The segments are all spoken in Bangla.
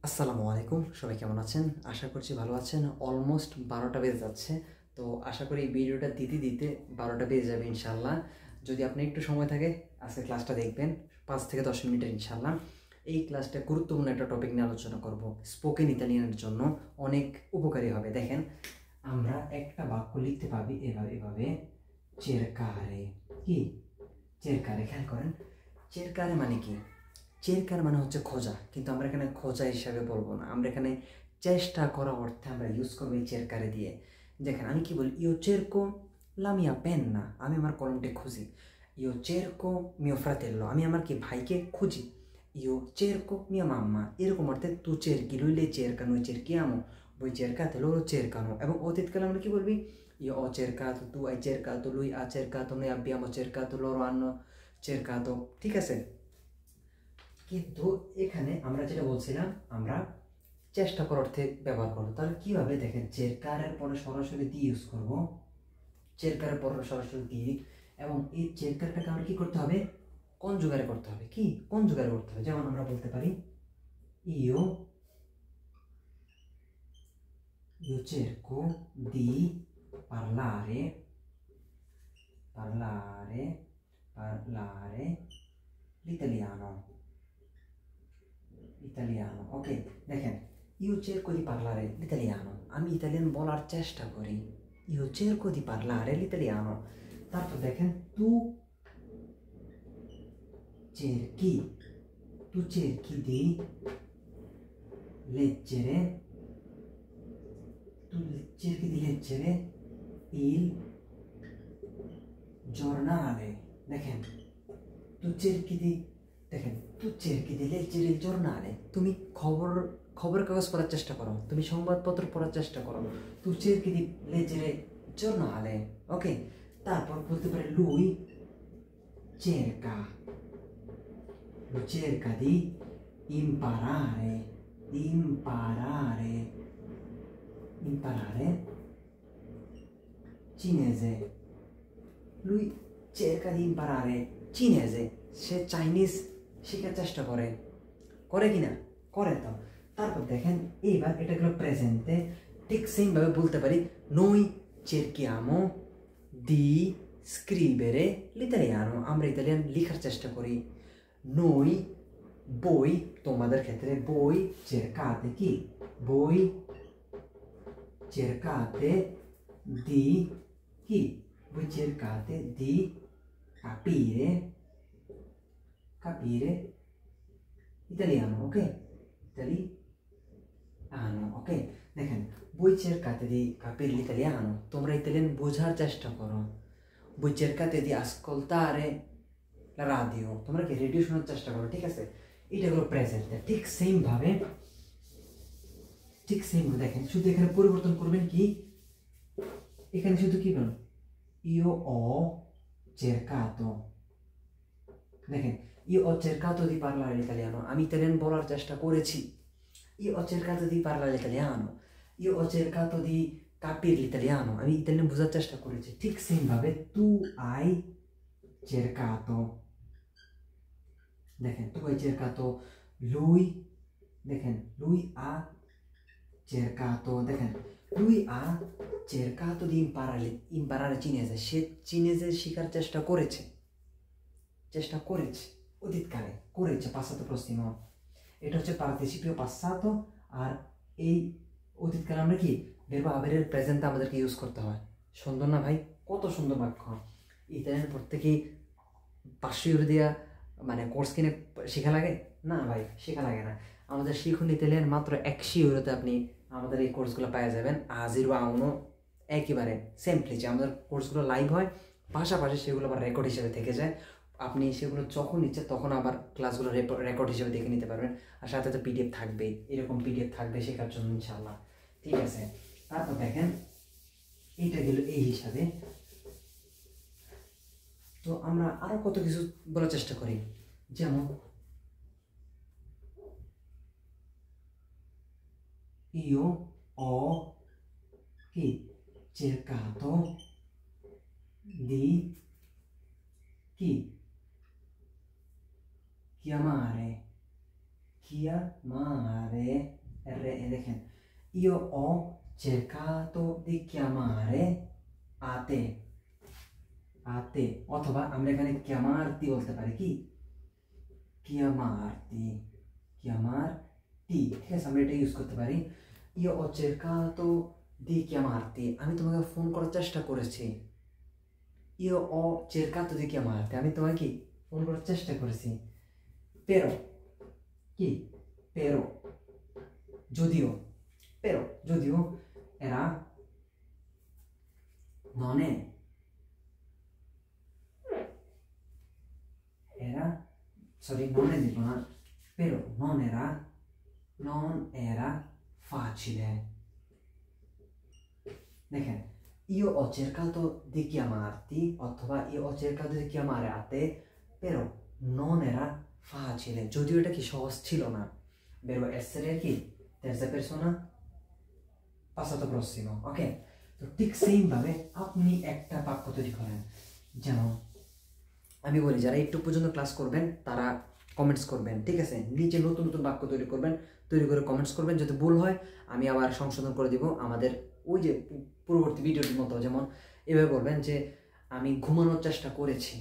আসসালামু আলাইকুম, সবাই কেমন আছেন? আশা করছি ভালো আছেন। অলমোস্ট 12টা বেজে যাচ্ছে। তো আশা করি এই ভিডিওটা দিতে দিতে 12টা বেজে যাবে ইনশাআল্লাহ। যদি আপনার একটু সময় থাকে আজকে ক্লাসটা দেখবেন 5 থেকে 10 মিনিটের ইনশাআল্লাহ। এই ক্লাসটা গুরুত্বপূর্ণ একটা টপিক নিয়ে আলোচনা করব। স্পোকেন ইতালিয়ানের জন্য অনেক উপকারী হবে। দেখেন, আমরা একটা বাক্য লিখতে পারি এভাবে এভাবে চেরকারে। কি চেরকারে? খেয়াল করেন, চেরকারে মানে কি? চেরকার মানে হচ্ছে খোঁজা, কিন্তু আমরা এখানে খোঁজা হিসাবে বলবো না, আমরা এখানে চেষ্টা করা অর্থে আমরা ইউজ করবো এই চেরকারে দিয়ে। দেখেন আমি কি বলি, ইও চেরকো লা মিয়া পেন্না, আমি আমার কলমটি খুঁজি। ইও চেরকো মিও ফ্রাতেল্লো, আমি আমার কি ভাইকে খুঁজি। ইও চেরকো মিয়া মাম্মা, এরকম অর্থে তু চেরকি, lui le cercano, noi cerchiamo, voi cercate, loro cercano। এবং অতীতকালে আমরা কি বলবি, io ho cercato, tu hai cercato, lui ha cercato, noi abbiamo cercato, loro hanno cercato। ঠিক আছে? কিন্তু এখানে আমরা যেটা বলছিলাম, আমরা চেষ্টা করার অর্থে ব্যবহার করবো। তাহলে কিভাবে? দেখেন, চেরকারের পরে সরাসরি দি ইউজ করব, চেরকারের পরে সরাসরি দি। এবং এই চেরকারটাকে আমরা কি করতে হবে? কনজুগারে করতে হবে। কি কনজুগারে করতে হবে? যেমন আমরা বলতে পারি ইও ইও cerco di parlare parlare parlare l'italiano ইতালিয়ানো। ওকে, দেখেন, you cerco di parlare l'italiano, আমি ইতালিয়ান বলার চেষ্টা করি। ইউ cerco di parlare l'italiano। তারপর দেখেন, cerchi tu cerchi di leggere tu cerchi di leggere il giornale। দেখেন, tu cerchi di দেখেন tu cerchi di leggere il giornale, তুমি খবরের কাগজ পড়ার চেষ্টা করো, তুমি সংবাদপত্র পড়ার চেষ্টা করো। tu cerchi di leggere il giornale। ওকে, তারপর বলতে পারে cerca lui cerca di imparare imparare imparare cinese। lui cerca di imparare cinese, সে চাইনিজ শেখার চেষ্টা করে। করে কি না? করে তো। তারপর দেখেন, এইবার এটা গেল প্রেজেন্টে। ঠিক সেমভাবে বলতে পারি noi cerchiamo di scrivere l'italiano, আমরা ইতালিয়ান লেখার চেষ্টা করি। noi voi, তোমাদের ক্ষেত্রে voi cercate কি? voi cercate di কি? voi cercate di capire italiano। ওকে, italiano। ওকে, দেখেন, voi cercate di capire l'italiano, তোমরা ইতালিয়ান বোঝার চেষ্টা করো। voi cercate di ascoltare la radio, তোমরা কি রেডিও শোনার চেষ্টা করো। ঠিক আছে, এটা হলো প্রেজেন্টে। ঠিক সেম ভাবে দেখেন, শুধু এখানে পরিবর্তন করবেন কি, এখানে শুধু কি বলুন, io ho cercato। দেখেন, io ho cercato di parlare l'italiano, আমি ইতালিয়ান বলার চেষ্টা করেছি। io ho cercato di parlare l'italiano, io ho cercato di capire l'italiano, আমি ইতালিয়ান বোঝার চেষ্টা করেছি। ঠিক সেম ভাবে tu hai cercato। দেখেন, tu hai cercato, lui, দেখেন lui ha cercato, দেখেন lui ha cercato di imparare cinese, সে চিনেজে শেখার চেষ্টা করেছে অতীতকালে করেছে, passato prossimo। এটা হচ্ছে পার্টিসিপিও passato। আর এই অতীতকালে আমরা কি verbo avere প্রেজেন্টে আমাদেরকে ইউজ করতে হয়। সুন্দর না ভাই? কত সুন্দর বাক্য। ইতালিয়ান পড়তে কি 500 ইউরো দিয়া মানে কোর্স কিনে শেখা লাগে? না ভাই, শেখা লাগে না। আমাদের শিখুন ইতালিয়ান মাত্র 100 ইউরোতে আপনি আমাদের এই কোর্সগুলো পেয়ে যাবেন। আজিরো আউনো একেবারে সিম্পলি, যে আমাদের কোর্সগুলো লাইভ হয়, পাশাপাশি সেগুলো আবার রেকর্ড হিসেবে থেকে যায়। আপনি সেগুলো যখন ইচ্ছে তখন আবার ক্লাসগুলো রেকর্ড হিসেবে দেখে নিতে পারবেন। আর সাথে তো পিডিএফ থাকবেই, এরকম পিডিএফ থাকবে শেখার জন্য ইনশাল্লাহ। ঠিক আছে, তারপর দেখেন, এইটা গেল এই হিসাবে। তো আমরা আরো কত কিছু বলার চেষ্টা করি, যেমন io ho কি cercato di কি chiamare chiamare, দেখেন, io ho cercato di chiamare a te, অথবা আমরা এখানে chiamarti বলতে পারি, কি chiamarti, ঠিক আছে, আমরা এটা ইউজ করতে পারি। io ho cercato di chiamarti, আমি তোমাকে ফোন করার চেষ্টা করেছি। io ho cercato di chiamarti, আমি তোমাকে কি ফোন করার চেষ্টা করেছি। pero, কি pero, যদিও, এরা non è, non è dico, però non era facile, দেখেন, io ho cercato di chiamarti অথবা io ho cercato di chiamare a te però non era facile, যদিও এটা কি সহজ ছিল না। verbo essere কি terza persona passato prossimo, ওকে। তো ঠিক সেম ভাবে আপনি একটা বাক্য তৈরি করেন, যেমন আমি বলি যারা একটু পর্যন্ত ক্লাস করবেন তারা কমেন্টস করবেন, ঠিক আছে, নিচে নতুন নতুন বাক্য তৈরি করে কমেন্টস করবেন, যদি ভুল হয় আমি আবার সংশোধন করে দিব আমাদের ওই যে পূর্ববর্তী ভিডিওটির মতো। যেমন এভাবে বলবেন যে আমি ঘুমানোর চেষ্টা করেছি,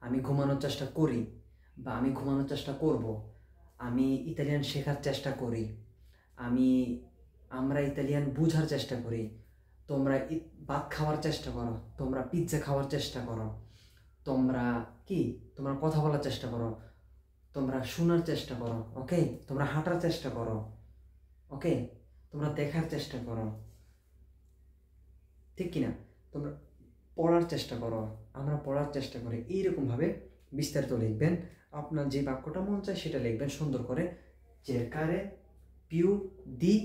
আমি ঘুমানোর চেষ্টা করি, বা আমি ঘুমানোর চেষ্টা করব, আমি ইতালিয়ান শেখার চেষ্টা করি, আমরা ইতালিয়ান বুঝার চেষ্টা করি, তোমরা ভাত খাওয়ার চেষ্টা করো, তোমরা পিৎজা খাওয়ার চেষ্টা করো, তোমরা কথা বলার চেষ্টা করো, তোমরা শোনার চেষ্টা করো, ওকে, তোমরা হাঁটার চেষ্টা করো, ওকে, তোমরা দেখার চেষ্টা করো, ঠিক কিনা, তোমরা পড়ার চেষ্টা করো, আমরা পড়ার চেষ্টা করি। এইরকমভাবে বিস্তারিত লিখবেন, আপনার যে বাক্যটা মন চায় সেটা লিখবেন সুন্দর করে। cercare più di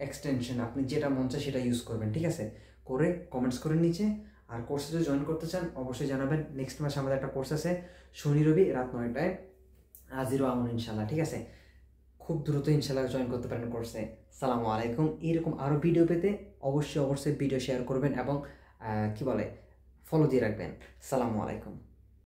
এক্সটেনশন, আপনি যেটা মন চায় সেটা ইউজ করবেন, ঠিক আছে, করে কমেন্টস করে নিচে। আর কোর্সে যদি জয়েন করতে চান অবশ্যই জানাবেন। নেক্সট মাসে আমাদের একটা কোর্স আছে শনি রবি রাত 9টায়, আজিরো আমন ইনশাল্লাহ, ঠিক আছে, খুব দ্রুত ইনশাল্লাহ জয়েন করতে পারেন কোর্সে। সালামু আলাইকুম। এরকম আরও ভিডিও পেতে অবশ্যই ভিডিও শেয়ার করবেন এবং ফলো দিয়ে রাখবেন। সালামু আলাইকুম।